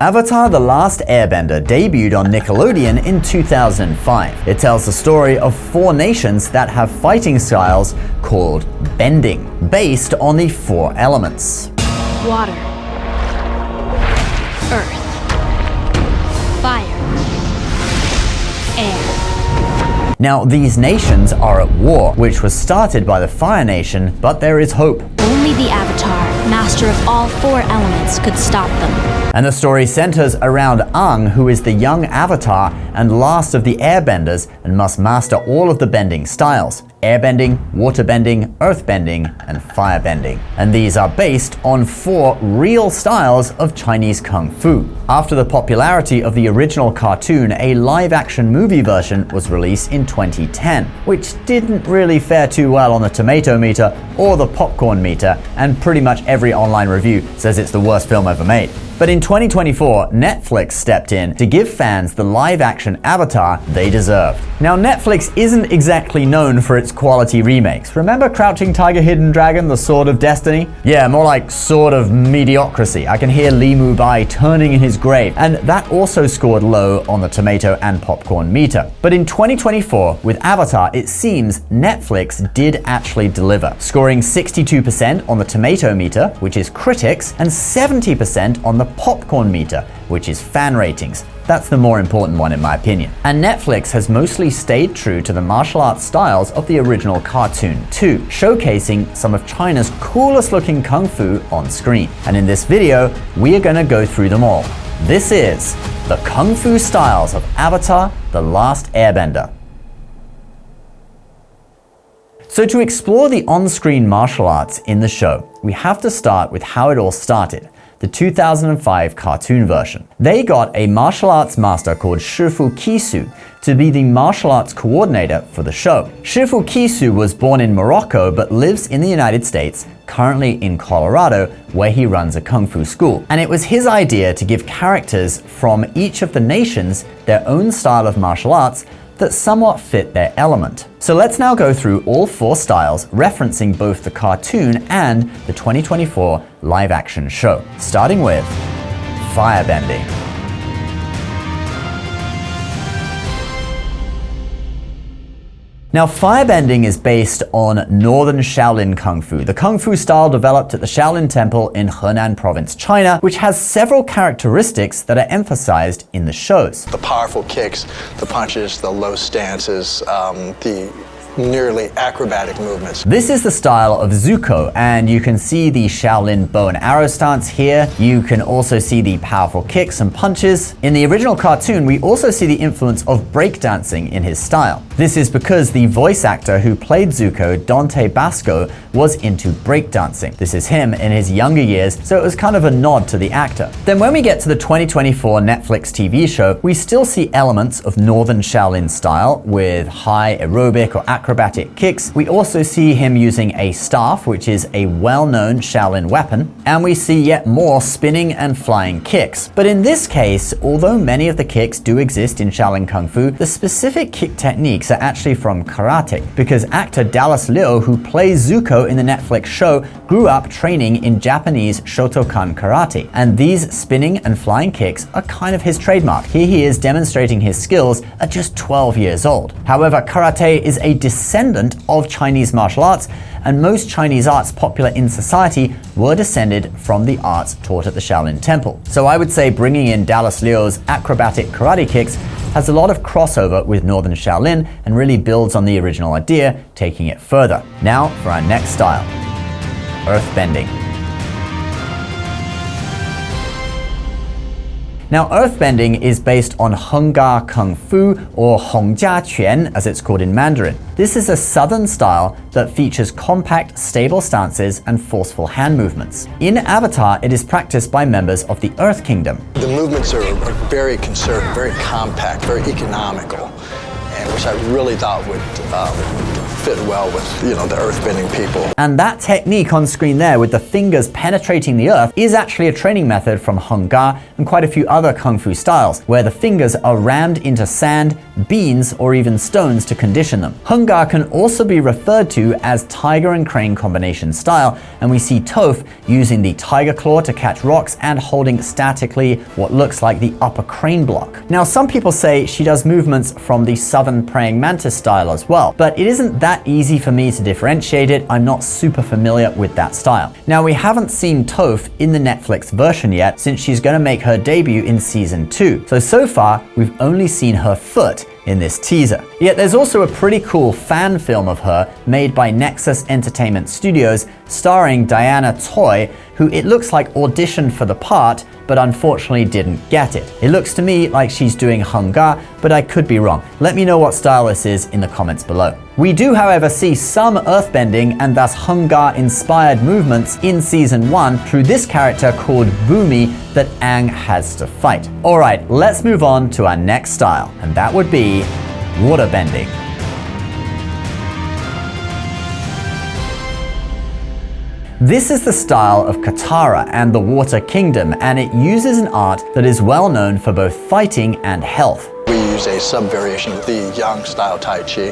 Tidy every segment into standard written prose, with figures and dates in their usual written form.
Avatar: The Last Airbender debuted on Nickelodeon in 2005. It tells the story of 4 nations that have fighting styles called bending, based on the 4 elements. Water, earth, fire, air. Now, these nations are at war, which was started by the Fire Nation, but there is hope. Only the Avatar, master of all 4 elements, could stop them. And the story centers around Aang, who is the young Avatar and last of the Airbenders and must master all of the bending styles: airbending, waterbending, earthbending, and firebending. And these are based on 4 real styles of Chinese Kung Fu. After the popularity of the original cartoon, a live-action movie version was released in 2010, which didn't really fare too well on the tomato meter or the popcorn meter, and pretty much every online review says it's the worst film ever made. But in 2024, Netflix stepped in to give fans the live-action Avatar they deserved. Now, Netflix isn't exactly known for its quality remakes. Remember Crouching Tiger, Hidden Dragon, The Sword of Destiny? Yeah, more like Sword of Mediocrity. I can hear Lee Mu-bai turning in his grave, and that also scored low on the tomato and popcorn meter. But in 2024, with Avatar, it seems Netflix did actually deliver, scoring 62% on the tomato meter, which is critics, and 70% on the popcorn meter, which is fan ratings. That's the more important one in my opinion. And Netflix has mostly stayed true to the martial arts styles of the original cartoon too, showcasing some of China's coolest looking kung fu on screen. And in this video, we are going to go through them all. This is the kung fu styles of Avatar: The Last Airbender. So to explore the on-screen martial arts in the show, we have to start with how it all started. The 2005 cartoon version. They got a martial arts master called Shifu Kisu to be the martial arts coordinator for the show. Shifu Kisu was born in Morocco but lives in the United States, currently in Colorado, where he runs a kung fu school. And it was his idea to give characters from each of the nations their own style of martial arts that somewhat fit their element. So let's now go through all 4 styles, referencing both the cartoon and the 2024 live-action show, starting with firebending. Now, firebending is based on Northern Shaolin Kung Fu, the Kung Fu style developed at the Shaolin Temple in Henan Province, China, which has several characteristics that are emphasized in the shows. The powerful kicks, the punches, the low stances, the nearly acrobatic movements. This is the style of Zuko, and you can see the Shaolin bow and arrow stance here. You can also see the powerful kicks and punches. In the original cartoon, we also see the influence of breakdancing in his style. This is because the voice actor who played Zuko, Dante Basco, was into breakdancing. This is him in his younger years, so it was kind of a nod to the actor. Then when we get to the 2024 Netflix TV show, we still see elements of Northern Shaolin style with high aerobic or acrobatic kicks. We also see him using a staff, which is a well-known Shaolin weapon, and we see yet more spinning and flying kicks. But in this case, although many of the kicks do exist in Shaolin Kung Fu, the specific kick techniques are actually from karate, because actor Dallas Liu, who plays Zuko in the Netflix show, grew up training in Japanese Shotokan karate, and these spinning and flying kicks are kind of his trademark. Here he is demonstrating his skills at just 12 years old. However, karate is a descendant of Chinese martial arts, and most Chinese arts popular in society were descended from the arts taught at the Shaolin Temple. So I would say bringing in Dallas Liu's acrobatic karate kicks has a lot of crossover with Northern Shaolin and really builds on the original idea, taking it further. Now for our next style, Earthbending. Now, Earthbending is based on Hung Gar Kung Fu, or Hongjia Quan as it's called in Mandarin. This is a southern style that features compact, stable stances and forceful hand movements. In Avatar, it is practiced by members of the Earth Kingdom. The movements are very conservative, very compact, very economical, and which I really thought would fit well with, the earthbending people. And that technique on screen there with the fingers penetrating the earth is actually a training method from Hung Gar and quite a few other kung fu styles, where the fingers are rammed into sand, beans, or even stones to condition them. Hung Gar can also be referred to as tiger and crane combination style, and we see Toph using the tiger claw to catch rocks and holding statically what looks like the upper crane block. Now, some people say she does movements from the southern praying mantis style as well, but it isn't that easy for me to differentiate it. I'm not super familiar with that style. Now, we haven't seen Toph in the Netflix version yet, since she's going to make her debut in season 2. So far, we've only seen her foot in this teaser. Yet there's also a pretty cool fan film of her made by Nexus Entertainment Studios, starring Diana Tsoi, who it looks like auditioned for the part, but unfortunately didn't get it. It looks to me like she's doing Hung Gar, but I could be wrong. Let me know what style this is in the comments below. We do, however, see some earthbending and thus Hung Gar inspired movements in season 1 through this character called Boomy that Aang has to fight. Alright, let's move on to our next style, and that would be waterbending. This is the style of Katara and the Water Kingdom, and it uses an art that is well known for both fighting and health. We use a sub-variation of the Yang style Tai Chi,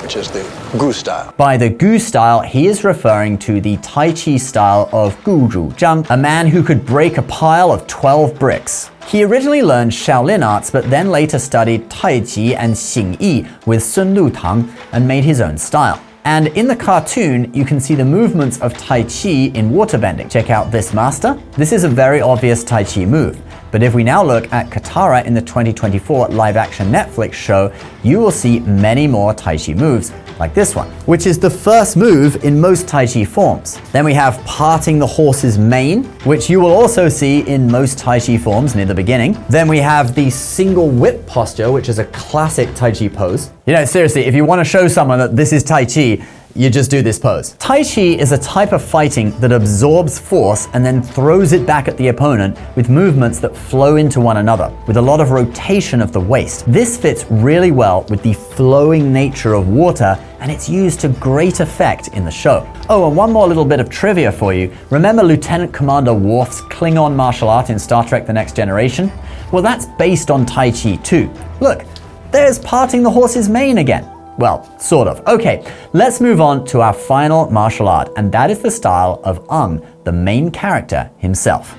which is the Gu style. By the Gu style, he is referring to the Tai Chi style of Gu Zhu Zhang, a man who could break a pile of 12 bricks. He originally learned Shaolin arts, but then later studied Tai Chi and Xing Yi with Sun Lutang and made his own style. And in the cartoon, you can see the movements of Tai Chi in waterbending. Check out this master. This is a very obvious Tai Chi move. But if we now look at Katara in the 2024 live-action Netflix show, you will see many more Tai Chi moves, like this one, which is the first move in most Tai Chi forms. Then we have parting the horse's mane, which you will also see in most Tai Chi forms near the beginning. Then we have the single whip posture, which is a classic Tai Chi pose. Seriously, if you want to show someone that this is Tai Chi, you just do this pose. Tai Chi is a type of fighting that absorbs force and then throws it back at the opponent with movements that flow into one another, with a lot of rotation of the waist. This fits really well with the flowing nature of water, and it's used to great effect in the show. Oh, and one more little bit of trivia for you. Remember Lieutenant Commander Worf's Klingon martial art in Star Trek The Next Generation? Well, that's based on Tai Chi too. Look, there's parting the horse's mane again. Well, sort of. Okay, let's move on to our final martial art, and that is the style of Aang, the main character himself.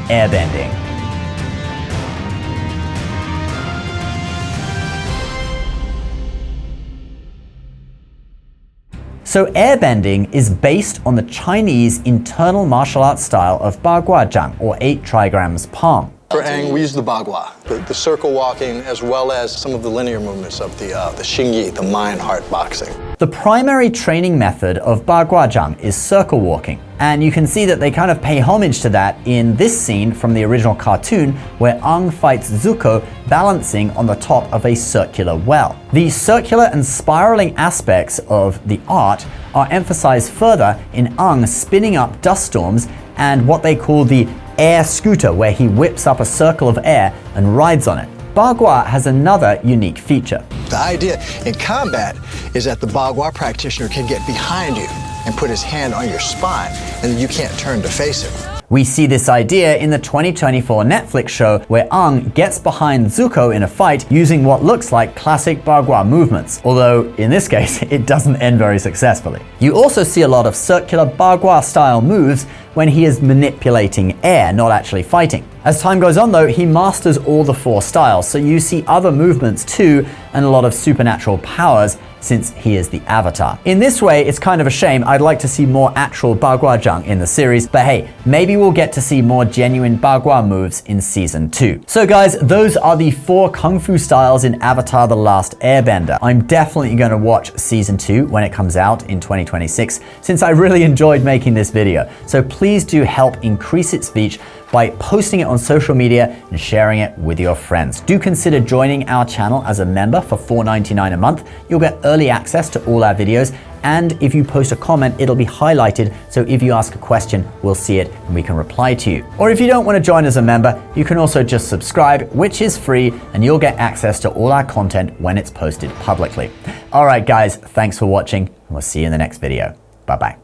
Airbending. So airbending is based on the Chinese internal martial arts style of Bagua Zhang, or 8 trigrams palm. For Aang, we use the Bagua, the circle walking, as well as some of the linear movements of the Xing Yi, the mind-heart boxing. The primary training method of Bagua Zhang is circle walking, and you can see that they kind of pay homage to that in this scene from the original cartoon where Aang fights Zuko balancing on the top of a circular well. The circular and spiraling aspects of the art are emphasized further in Aang spinning up dust storms and what they call the air scooter, where he whips up a circle of air and rides on it. Bagua has another unique feature. The idea in combat is that the Bagua practitioner can get behind you and put his hand on your spine, and then you can't turn to face him. We see this idea in the 2024 Netflix show where Aang gets behind Zuko in a fight using what looks like classic Bagua movements, although in this case it doesn't end very successfully. You also see a lot of circular Bagua style moves when he is manipulating air, not actually fighting. As time goes on though, he masters all the 4 styles, so you see other movements too and a lot of supernatural powers since he is the Avatar. In this way, it's kind of a shame. I'd like to see more actual Bagua Zhang in the series, but hey, maybe we'll get to see more genuine Bagua moves in season 2. So guys, those are the 4 Kung Fu styles in Avatar The Last Airbender. I'm definitely gonna watch season 2 when it comes out in 2026, since I really enjoyed making this video. So please do help increase its reach by posting it on social media and sharing it with your friends. Do consider joining our channel as a member for $4.99 a month. You'll get early access to all our videos, and if you post a comment, it'll be highlighted, so if you ask a question, we'll see it and we can reply to you. Or if you don't want to join as a member, you can also just subscribe, which is free, and you'll get access to all our content when it's posted publicly. All right, guys, thanks for watching, and we'll see you in the next video. Bye-bye.